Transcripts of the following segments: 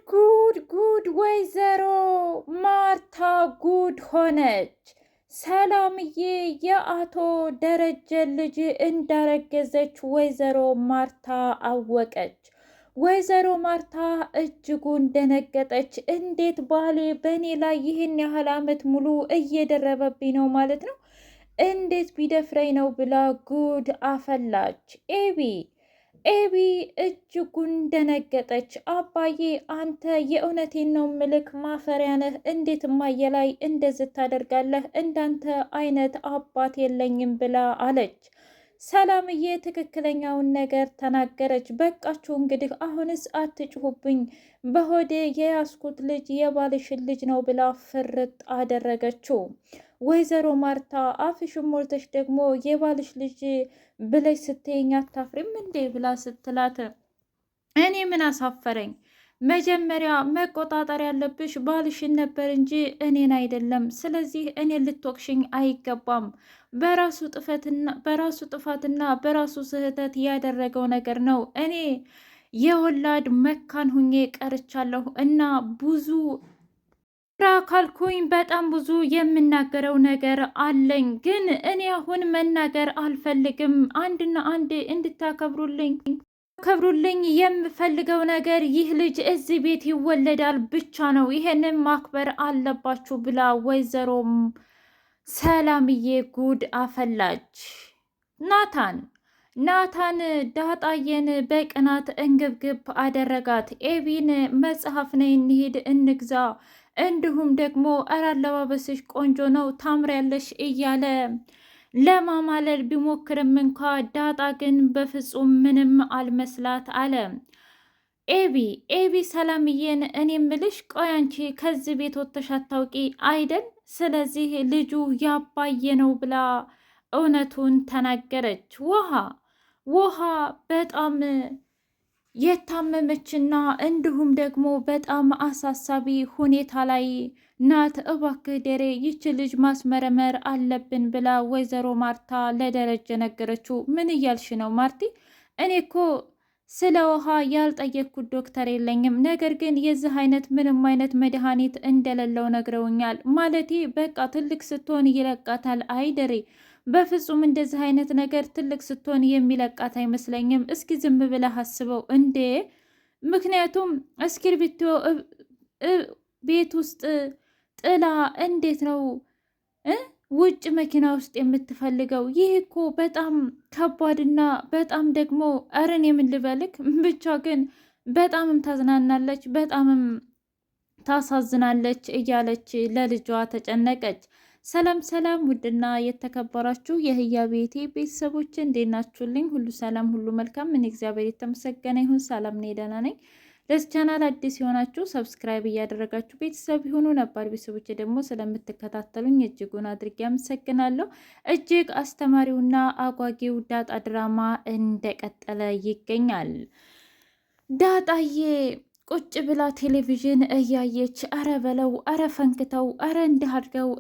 ጉድ! ወይዘሮ ማርታ ጉድ ሆነች። ሰላምዬ የአቶ ደረጀ ልጅ እንዳረገዘች ወይዘሮ ማርታ አወቀች። ወይዘሮ ማርታ እጅጉን ደነገጠች። እንዴት ባሌ በእኔ ላይ ይህን ያህል ዓመት ሙሉ እየደረበብኝ ነው ማለት ነው? እንዴት ቢደፍረኝ ነው ብላ ጉድ አፈላች። ኤቢ እጅጉን ደነገጠች። አባዬ አንተ የእውነቴን ነው ምልክ ማፈሪያ ነህ። እንዴት እማዬ ላይ እንደዚህ ታደርጋለህ? እንዳንተ አይነት አባት የለኝም ብላ አለች። ሰላምዬ ትክክለኛውን ነገር ተናገረች። በቃችሁ እንግዲህ አሁንስ አትጭሁብኝ፣ በሆዴ የያዝኩት ልጅ የባልሽን ልጅ ነው ብላ ፍርጥ አደረገችው። ወይዘሮ ማርታ አፍሽን ሞልተሽ ደግሞ የባልሽ ልጅ ብለሽ ስትይኝ አታፍሪም እንዴ ብላ ስትላት፣ እኔ ምን አሳፈረኝ? መጀመሪያ መቆጣጠር ያለብሽ ባልሽን ነበር እንጂ እኔን አይደለም። ስለዚህ እኔን ልትወቅሽኝ አይገባም። በራሱ ጥፋትና በራሱ ስህተት ያደረገው ነገር ነው። እኔ የወላድ መካን ሁኜ ቀርቻለሁ እና ብዙ ካልኩኝ በጣም ብዙ የምናገረው ነገር አለኝ። ግን እኔ አሁን መናገር አልፈልግም። አንድና አንድ እንድታከብሩልኝ የምፈልገው ነገር ይህ ልጅ እዚህ ቤት ይወለዳል ብቻ ነው። ይሄንን ማክበር አለባችሁ ብላ ወይዘሮም ሰላምዬ ጉድ አፈላች። ናታን ዳጣዬን በቅናት እንግብግብ አደረጋት። ኤቢን መጽሐፍ ነይ እንሂድ እንግዛ፣ እንዲሁም ደግሞ እረ አለባበስሽ ቆንጆ ነው ታምሪያለሽ እያለ ለማማለል ቢሞክርም እንኳ ዳጣ ግን በፍጹም ምንም አልመስላት አለ። ኤቢ ሰላምዬን እኔ ምልሽ ቆይ አንቺ ከዚህ ቤት ወጥተሽ አታውቂ አይደል? ስለዚህ ልጁ ያባየ ነው ብላ እውነቱን ተናገረች። ውሃ በጣም የታመመችና እንዲሁም ደግሞ በጣም አሳሳቢ ሁኔታ ላይ ናት። እባክህ ደሬ ይች ልጅ ማስመረመር አለብን ብላ ወይዘሮ ማርታ ለደረጀ ነገረችው። ምን እያልሽ ነው ማርቲ? እኔ እኮ ስለ ውሃ ያልጠየቅኩት ዶክተር የለኝም። ነገር ግን የዚህ አይነት ምንም አይነት መድኃኒት እንደሌለው ነግረውኛል። ማለቴ በቃ ትልቅ ስትሆን ይለቃታል አይደሬ? በፍጹም እንደዚህ አይነት ነገር ትልቅ ስትሆን የሚለቃት አይመስለኝም። እስኪ ዝም ብለህ አስበው እንዴ! ምክንያቱም እስክርቢቶ ቤት ውስጥ ጥላ እንዴት ነው ውጭ መኪና ውስጥ የምትፈልገው? ይህ እኮ በጣም ከባድና በጣም ደግሞ እረን የምልበልክ ብቻ ግን በጣምም ታዝናናለች፣ በጣምም ታሳዝናለች እያለች ለልጇ ተጨነቀች። ሰላም ውድና የተከበራችሁ የህያ ቤቴ ቤተሰቦች እንዴት ናችሁልኝ? ሁሉ ሰላም፣ ሁሉ መልካም። ምን እግዚአብሔር የተመሰገነ ይሁን። ሰላም ነኝ፣ ደህና ነኝ። ለዚህ ቻናል አዲስ የሆናችሁ ሰብስክራይብ እያደረጋችሁ ቤተሰብ የሆኑ ነባር ቤተሰቦች ደግሞ ስለምትከታተሉኝ እጅጉን አድርጌ አመሰግናለሁ። እጅግ አስተማሪውና አጓጊው ዳጣ ድራማ እንደቀጠለ ይገኛል። ዳጣዬ ቁጭ ብላ ቴሌቪዥን እያየች አረ በለው አረ ፈንክተው አረ እንዲህ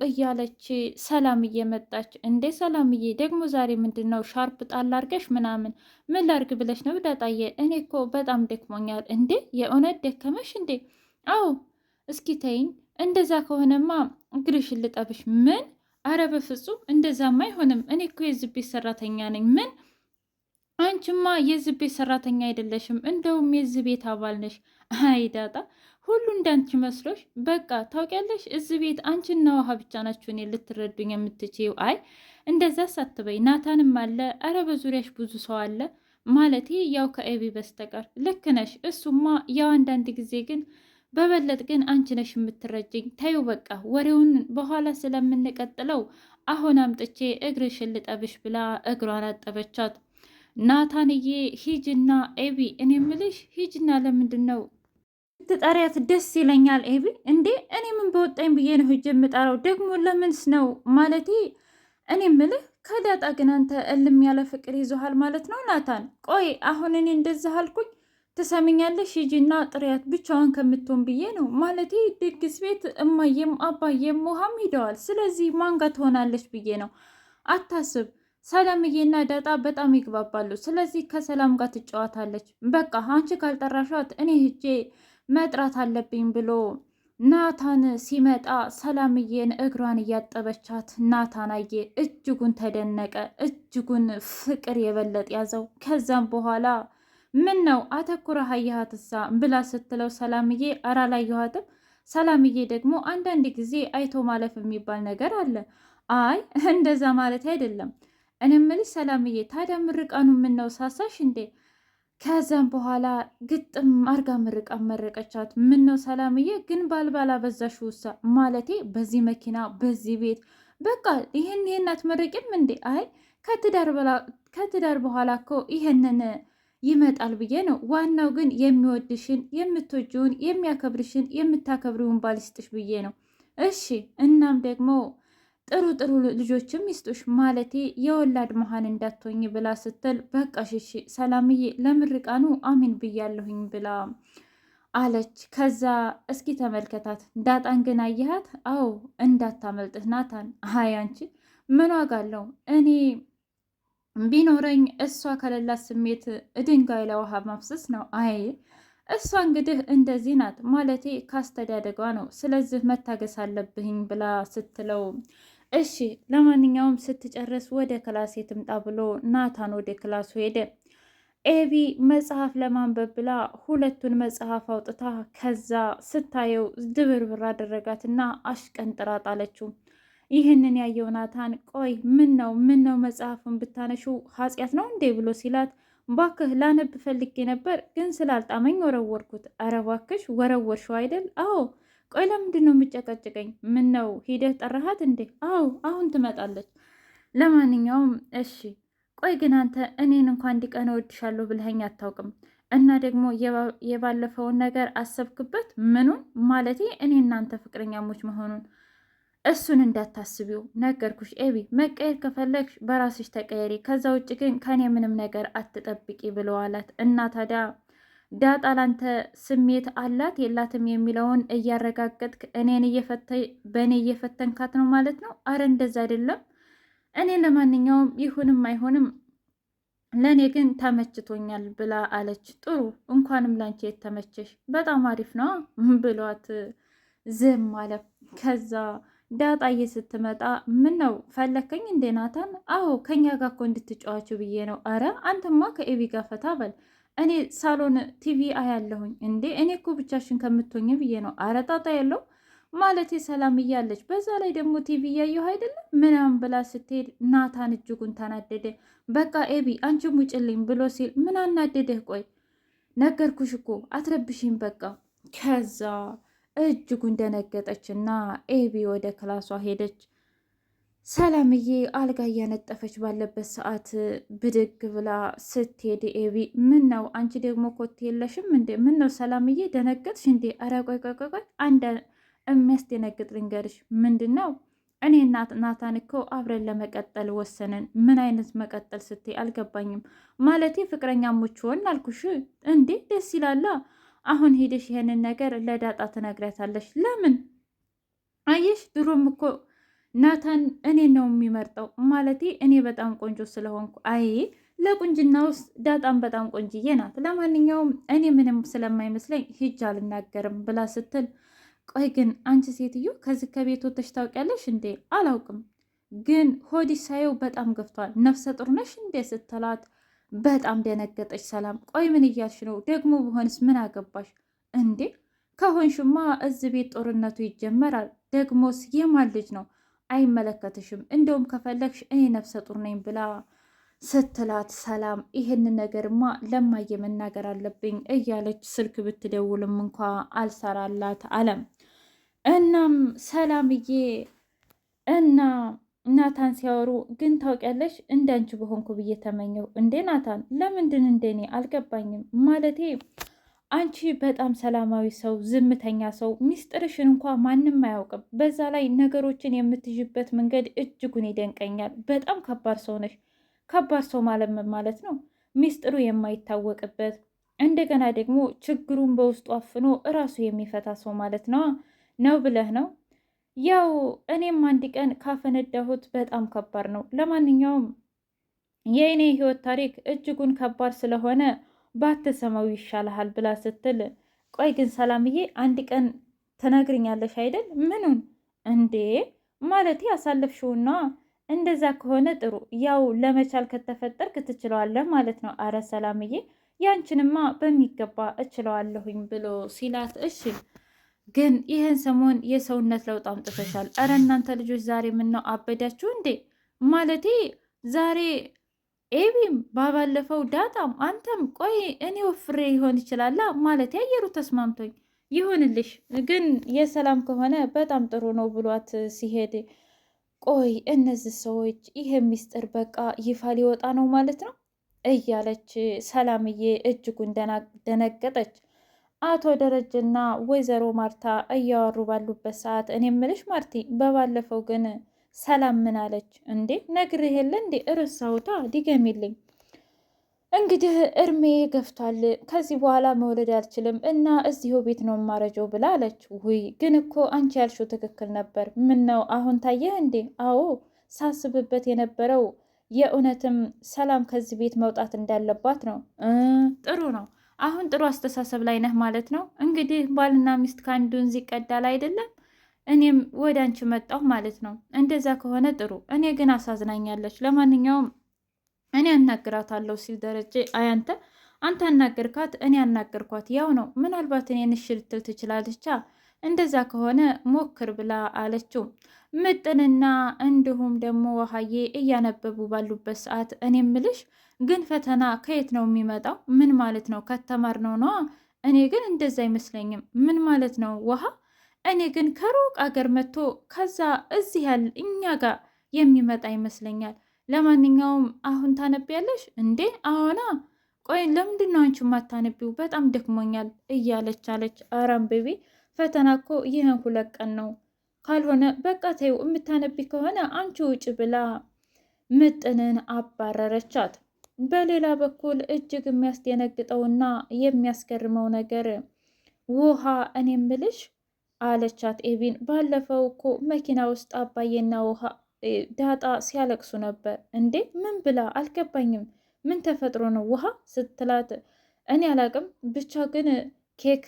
እያለች ሰላም እየመጣች፣ እንዴ ሰላምዬ ደግሞ ዛሬ ምንድን ነው ሻርፕ ጣል አርገሽ ምናምን ምን ላርግ ብለሽ ነው ዳጣዬ? እኔ እኮ በጣም ደክሞኛል። እንዴ የእውነት ደከመሽ እንዴ? አዎ እስኪ ተይኝ። እንደዛ ከሆነማ እግርሽን ልጠብሽ። ምን? አረ በፍጹም እንደዛማ አይሆንም። እኔ እኮ የዚህ ቤት ሰራተኛ ነኝ። ምን? አንቺማ የዚህ ቤት ሰራተኛ አይደለሽም፣ እንደውም የዚህ ቤት አባል ነሽ። አይ ዳጣ፣ ሁሉ እንዳንቺ መስሎሽ? በቃ ታውቂያለሽ፣ እዚህ ቤት አንቺና ውሃ ብቻ ናችሁ እኔ ልትረዱኝ የምትችይው። አይ እንደዛ ሳትበይ፣ ናታንም አለ። አረ በዙሪያሽ ብዙ ሰው አለ፣ ማለቴ ያው ከኤቢ በስተቀር። ልክ ነሽ፣ እሱማ ያው አንዳንድ ጊዜ ግን በበለጥ ግን አንቺ ነሽ የምትረጅኝ። ተይው በቃ ወሬውን በኋላ ስለምንቀጥለው አሁን አምጥቼ እግርሽን ልጠብሽ ብላ እግሯን አጠበቻት። ናታንዬ ሂጅና ኤቢ፣ እኔ ምልሽ ሂጅና ለምንድን ነው ትጠሪያት? ደስ ይለኛል ኤቢ። እንዴ እኔ ምን በወጣኝ ብዬ ነው ሂጅ የምጠራው? ደግሞ ለምንስ ነው ማለቴ? እኔ ምልህ ከዳጣ ግን አንተ እልም ያለ ፍቅር ይዞሃል ማለት ነው ናታን? ቆይ አሁን እኔ እንደዛ አልኩኝ? ትሰሚኛለሽ? ሂጂና ጥሪያት ብቻዋን ከምትሆን ብዬ ነው። ማለቴ ድግስ ቤት እማዬም አባዬም ውሃም ሂደዋል። ስለዚህ ማን ጋር ትሆናለች ብዬ ነው። አታስብ፣ ሰላምዬና ዳጣ በጣም ይግባባሉ። ስለዚህ ከሰላም ጋር ትጫወታለች። በቃ አንቺ ካልጠራሻት እኔ ሂጄ መጥራት አለብኝ ብሎ ናታን ሲመጣ ሰላምዬን እግሯን እያጠበቻት ናታን አየ። እጅጉን ተደነቀ። እጅጉን ፍቅር የበለጥ ያዘው። ከዛም በኋላ ምን ነው አተኩረህ አየሃትሳ ብላ ስትለው ሰላምዬ ኧረ አላየኋትም። ሰላምዬ ደግሞ አንዳንድ ጊዜ አይቶ ማለፍ የሚባል ነገር አለ። አይ እንደዛ ማለት አይደለም። እኔ እምልሽ ሰላምዬ ታዲያ ምርቃኑ ምን ነው ሳሳሽ እንዴ? ከዛም በኋላ ግጥም አርጋ ምርቃ መረቀቻት። ምን ነው ሰላምዬ ግን ባልባላ በዛሽ ውሳ ማለቴ በዚህ መኪና በዚህ ቤት በቃ ይህን አትመረቂም እንዴ? አይ ከትዳር በኋላ እኮ ይሄንን ይመጣል ብዬ ነው። ዋናው ግን የሚወድሽን የምትወጂውን የሚያከብርሽን የምታከብሪውን ባል ይስጥሽ ብዬ ነው። እሺ እናም ደግሞ ጥሩ ጥሩ ልጆችም ይስጡሽ ማለቴ የወላድ መሀን እንዳትሆኝ ብላ ስትል በቃ ሽሺ ሰላምዬ ለምርቃኑ አሚን ብያለሁኝ ብላ አለች። ከዛ እስኪ ተመልከታት ዳጣን ግን አየሃት? አዎ እንዳታመልጥህ ናታን። ሀይ አንቺ ምን ዋጋ አለው እኔ ቢኖረኝ እሷ ከሌላት ስሜት ድንጋይ ላይ ውሃ ማፍሰስ ነው። አይ እሷ እንግዲህ እንደዚህ ናት ማለቴ ካስተዳደጓ ነው። ስለዚህ መታገስ አለብኝ ብላ ስትለው እሺ ለማንኛውም ስትጨርስ ወደ ክላስ ትምጣ ብሎ ናታን ወደ ክላሱ ሄደ። ኤቢ መጽሐፍ ለማንበብ ብላ ሁለቱን መጽሐፍ አውጥታ ከዛ ስታየው ድብርብር አደረጋትና አሽቀንጥራ ጣለችው። ይህንን ያየው ናታን ቆይ ምን ነው መጽሐፍን ብታነሹ ኃጢአት ነው እንዴ ብሎ ሲላት ባክህ ላነብ ፈልጌ ነበር ግን ስላልጣመኝ ወረወርኩት። አረ ባክሽ ወረወርሽው አይደል? አዎ ቆይ ለምንድን ነው የምጨቀጭቀኝ? ምን ነው ሂደህ ጠራሃት እንዴ? አዎ አሁን ትመጣለች። ለማንኛውም እሺ ቆይ ግን አንተ እኔን እንኳን አንድ ቀን እወድሻለሁ ብለኸኝ አታውቅም። እና ደግሞ የባለፈውን ነገር አሰብክበት? ምኑን? ማለቴ እኔ እናንተ ፍቅረኛሞች መሆኑን እሱን እንዳታስቢው ነገርኩሽ። ኤቢ መቀየር ከፈለግሽ በራስሽ ተቀየሪ፣ ከዛ ውጭ ግን ከኔ ምንም ነገር አትጠብቂ ብለዋላት። እና ታዲያ ዳጣ ላንተ ስሜት አላት የላትም የሚለውን እያረጋገጥክ በእኔ እየፈተንካት ነው ማለት ነው? አረ እንደዛ አይደለም። እኔ ለማንኛውም ይሁንም አይሆንም ለእኔ ግን ተመችቶኛል ብላ አለች። ጥሩ እንኳንም ላንቺ የተመቸሽ በጣም አሪፍ ነው ብሏት ዝም አለ። ከዛ ዳጣዬ ስትመጣ ምን ነው ፈለከኝ እንዴ ናታን? አዎ ከኛ ጋር እኮ እንድትጫዋችው ብዬ ነው። አረ አንተማ ከኤቢ ጋር ፈታ በል እኔ ሳሎን ቲቪ አያለሁኝ። እንዴ እኔ እኮ ብቻሽን ከምትሆኝ ብዬ ነው። አረ ጣጣ ያለው ማለት ሰላም እያለች በዛ ላይ ደግሞ ቲቪ እያየሁ አይደለም ምናምን ብላ ስትሄድ ናታን እጅጉን ተናደደ። በቃ ኤቢ አንቺም ውጭልኝ ብሎ ሲል ምን አናደደህ? ቆይ ነገርኩሽ እኮ አትረብሽኝ በቃ። ከዛ እጅጉን ደነገጠች እና ኤቢ ወደ ክላሷ ሄደች። ሰላምዬ አልጋ እያነጠፈች ባለበት ሰዓት ብድግ ብላ ስትሄድ ኤቢ ምን ነው አንቺ ደግሞ ኮቴ የለሽም እንዴ? ምን ነው ሰላምዬ ደነገጥሽ እንዴ? ኧረ ቆይ አንድ የሚያስደነግጥ ልንገርሽ። ምንድን ነው? እኔ ናታን እኮ አብረን ለመቀጠል ወሰንን። ምን አይነት መቀጠል ስትይ አልገባኝም። ማለቴ ፍቅረኛሞች ሆን አልኩሽ እንዴ? ደስ ይላላ። አሁን ሄደሽ ይሄንን ነገር ለዳጣ ትነግሪያታለሽ። ለምን? አየሽ ድሮም እኮ ናታን እኔ ነው የሚመርጠው። ማለቴ እኔ በጣም ቆንጆ ስለሆንኩ። አይ ለቁንጅና ውስጥ ዳጣም በጣም ቆንጅዬ ናት። ለማንኛውም እኔ ምንም ስለማይመስለኝ ሂጅ አልናገርም ብላ ስትል ቆይ ግን አንቺ ሴትዮ ከዚህ ከቤት ወጥተሽ ታውቂያለሽ እንዴ? አላውቅም፣ ግን ሆዲሽ ሳየው በጣም ገፍቷል። ነፍሰ ጡር ነሽ እንዴ ስትላት በጣም ደነገጠች ሰላም። ቆይ ምን እያልሽ ነው? ደግሞ በሆንስ ምን አገባሽ እንዴ? ከሆንሽማ እዚህ ቤት ጦርነቱ ይጀመራል። ደግሞስ የማን ልጅ ነው? አይመለከትሽም። እንደውም ከፈለግሽ እኔ ነፍሰ ጡር ነኝ ብላ ስትላት ሰላም ይህንን ነገርማ ለማየ መናገር አለብኝ እያለች ስልክ ብትደውልም እንኳ አልሰራላት አለም። እናም ሰላምዬ እና ናታን ሲያወሩ ግን ታውቂያለሽ እንዳንቺ በሆንኩ ብዬ ተመኘው። እንዴ ናታን ለምንድን እንደኔ አልገባኝም። ማለቴ አንቺ በጣም ሰላማዊ ሰው፣ ዝምተኛ ሰው፣ ሚስጥርሽን እንኳ ማንም አያውቅም። በዛ ላይ ነገሮችን የምትይዥበት መንገድ እጅጉን ይደንቀኛል። በጣም ከባድ ሰው ነሽ። ከባድ ሰው ማለት ነው ሚስጥሩ የማይታወቅበት እንደገና ደግሞ ችግሩን በውስጡ አፍኖ እራሱ የሚፈታ ሰው ማለት ነው ብለህ ነው? ያው እኔም አንድ ቀን ካፈነዳሁት በጣም ከባድ ነው። ለማንኛውም የእኔ ህይወት ታሪክ እጅጉን ከባድ ስለሆነ ባትሰማው ይሻልሃል ብላ ስትል ቆይ ግን ሰላምዬ አንድ ቀን ትነግርኛለሽ አይደል? ምኑን እንዴ? ማለቴ ያሳለፍሽውና እንደዛ ከሆነ ጥሩ። ያው ለመቻል ከተፈጠርክ ትችለዋለህ ማለት ነው። አረ ሰላምዬ ያንቺንማ በሚገባ እችለዋለሁኝ ብሎ ሲላት፣ እሺ ግን ይህን ሰሞን የሰውነት ለውጥ አምጥተሻል። አረ እናንተ ልጆች ዛሬ ምነው አበዳችሁ እንዴ? ማለቴ ዛሬ ኤቢም ባባለፈው ዳጣም አንተም። ቆይ እኔ ወፍሬ ይሆን ይችላላ ማለት አየሩ ተስማምቶኝ ይሁንልሽ፣ ግን የሰላም ከሆነ በጣም ጥሩ ነው ብሏት ሲሄድ፣ ቆይ እነዚህ ሰዎች ይሄ ሚስጥር በቃ ይፋ ሊወጣ ነው ማለት ነው እያለች ሰላምዬ እጅጉን ደነገጠች። አቶ ደረጀና ወይዘሮ ማርታ እያወሩ ባሉበት ሰዓት እኔ ምልሽ ማርቲ፣ በባለፈው ግን ሰላም ምን አለች እንዴ? ነግሬህ የለ እንዴ? እረሳሁታ፣ ድገሚልኝ። እንግዲህ እድሜ ገፍቷል፣ ከዚህ በኋላ መውለድ አልችልም እና እዚሁ ቤት ነው የማረጀው ብላ አለች። ውይ ግን እኮ አንቺ ያልሽው ትክክል ነበር። ምን ነው አሁን ታየህ እንዴ? አዎ ሳስብበት የነበረው የእውነትም ሰላም ከዚህ ቤት መውጣት እንዳለባት ነው። ጥሩ ነው። አሁን ጥሩ አስተሳሰብ ላይ ነህ ማለት ነው። እንግዲህ ባልና ሚስት ከአንዱ ወንዝ ይቀዳል አይደለም? እኔም ወደ አንቺ መጣሁ ማለት ነው። እንደዛ ከሆነ ጥሩ። እኔ ግን አሳዝናኛለች። ለማንኛውም እኔ አናግራታለሁ ሲል ደረጀ፣ አያንተ አንተ አናገርካት እኔ አናገርኳት ያው ነው። ምናልባት እኔን እሺ ልትል ትችላለቻ። እንደዛ ከሆነ ሞክር ብላ አለችው። ምጥንና እንዲሁም ደግሞ ውሃዬ እያነበቡ ባሉበት ሰዓት እኔ ምልሽ ግን ፈተና ከየት ነው የሚመጣው? ምን ማለት ነው? ከተማርነው ነዋ። እኔ ግን እንደዛ አይመስለኝም። ምን ማለት ነው ውሃ? እኔ ግን ከሩቅ አገር መጥቶ ከዛ እዚህ ያለ እኛ ጋር የሚመጣ ይመስለኛል። ለማንኛውም አሁን ታነቢያለሽ እንዴ? አዎና። ቆይ ለምንድን ነው አንቺ ማታነቢው? በጣም ደክሞኛል እያለች አለች። ኧረ አንብቢ፣ ፈተና እኮ ይህን 2 ቀን ነው። ካልሆነ በቃ ተይው፣ የምታነቢ ከሆነ አንቺ ውጭ ብላ ምጥንን አባረረቻት። በሌላ በኩል እጅግ የሚያስደነግጠውና የሚያስገርመው ነገር ውሃ እኔ ምልሽ አለቻት ኤቢን። ባለፈው እኮ መኪና ውስጥ አባዬና ውሃ ዳጣ ሲያለቅሱ ነበር። እንዴ ምን ብላ አልገባኝም። ምን ተፈጥሮ ነው ውሃ ስትላት፣ እኔ አላቅም ብቻ ግን ኬክ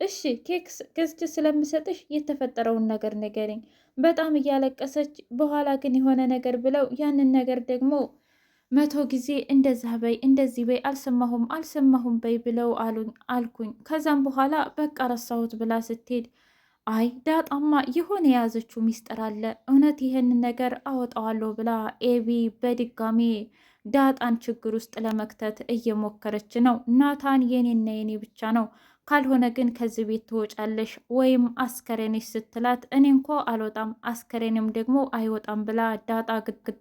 እሺ ኬክ ገዝቼ ስለምሰጥሽ የተፈጠረውን ነገር ንገሪኝ። በጣም እያለቀሰች በኋላ ግን የሆነ ነገር ብለው ያንን ነገር ደግሞ 100 ጊዜ እንደዛ በይ እንደዚህ በይ አልሰማሁም በይ ብለው አልኩኝ። ከዛም በኋላ በቃ ረሳሁት ብላ ስትሄድ፣ አይ ዳጣማ የሆነ የያዘችው ሚስጥር አለ፣ እውነት ይህንን ነገር አወጣዋለሁ ብላ ኤቢ በድጋሚ ዳጣን ችግር ውስጥ ለመክተት እየሞከረች ነው። ናታን የኔና የኔ ብቻ ነው፣ ካልሆነ ግን ከዚህ ቤት ትወጫለሽ ወይም አስከሬንሽ ስትላት፣ እኔ እንኳ አልወጣም አስከሬንም ደግሞ አይወጣም ብላ ዳጣ ግድግድ